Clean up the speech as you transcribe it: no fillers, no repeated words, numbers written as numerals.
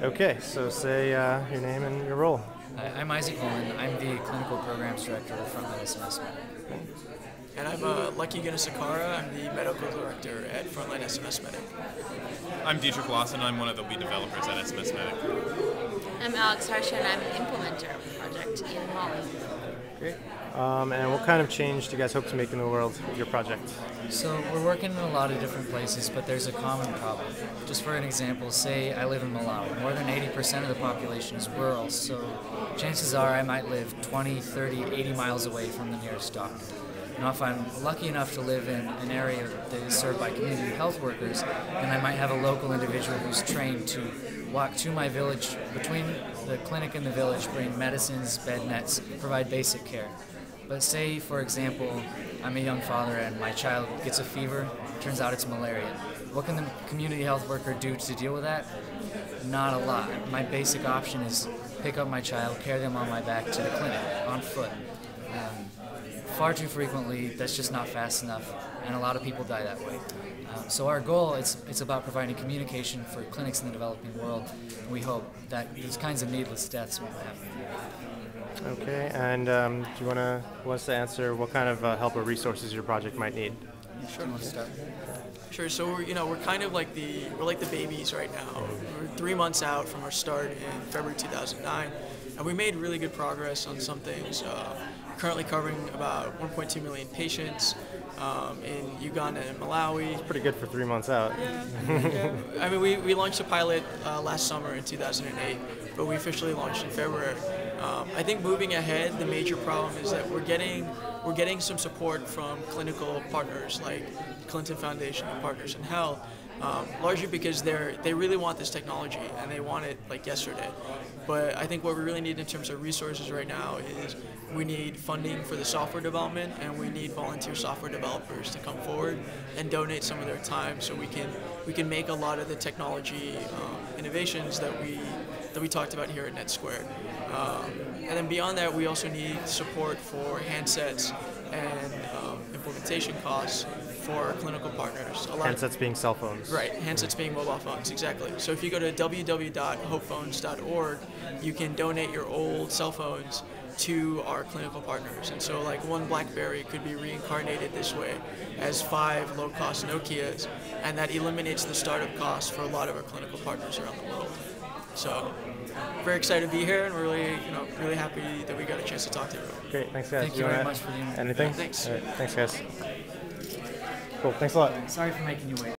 Okay, so say your name and your role. I'm Isaac Holman. I'm the Clinical Programs Director of FrontlineSMS. And I'm Lucky Guinness-Sakara. I'm the Medical Director at FrontlineSMS Medic. I'm Dietrich Lawson. I'm one of the lead developers at SMS Medic. I'm Alex Harsha, and I'm the implementer of the project in Mali. Great. And what kind of change do you guys hope to make in the world with your project? So we're working in a lot of different places, but there's a common problem. Just for an example, say I live in Malawi. More than 80% of the population is rural, so chances are I might live 20, 30, 80 miles away from the nearest doctor. Now, if I'm lucky enough to live in an area that is served by community health workers, then I might have a local individual who's trained to walk to my village, between the clinic and the village, bring medicines, bed nets, provide basic care. But say, for example, I'm a young father and my child gets a fever, turns out it's malaria. What can the community health worker do to deal with that? Not a lot. My basic option is pick up my child, carry them on my back to the clinic, on foot. Far too frequently, that's just not fast enough, and a lot of people die that way. So our goal, it's about providing communication for clinics in the developing world, and we hope that these kinds of needless deaths won't happen. Okay, and do you want us to answer what kind of help or resources your project might need? Sure. You want to start? Sure. So we're kind of like the babies right now. We're 3 months out from our start in February 2009, and we made really good progress on some things. Currently covering about 1.2 million patients in Uganda and Malawi. It's pretty good for 3 months out. Yeah. I mean, we launched a pilot last summer in 2008, but we officially launched in February. I think moving ahead, the major problem is that we're getting some support from clinical partners like Clinton Foundation and Partners in Health, largely because they really want this technology and they want it like yesterday. But I think what we really need in terms of resources right now is we need funding for the software development, and we need volunteer software developers to come forward and donate some of their time so we can make a lot of the technology innovations that we talked about here at NetSquared. And then beyond that, we also need support for handsets and implementation costs for our clinical partners. Handsets being cell phones. Right, handsets being mobile phones, exactly. So if you go to www.hopephones.org, you can donate your old cell phones to our clinical partners. And so like one BlackBerry could be reincarnated this way as 5 low-cost Nokias, and that eliminates the startup costs for a lot of our clinical partners around the world. So very excited to be here, and we're really happy that we got a chance to talk to everyone. Great, thanks guys. Thank you very much for the invitation. Anything? Thanks. All right, thanks guys. Cool, thanks a lot. Sorry for making you wait.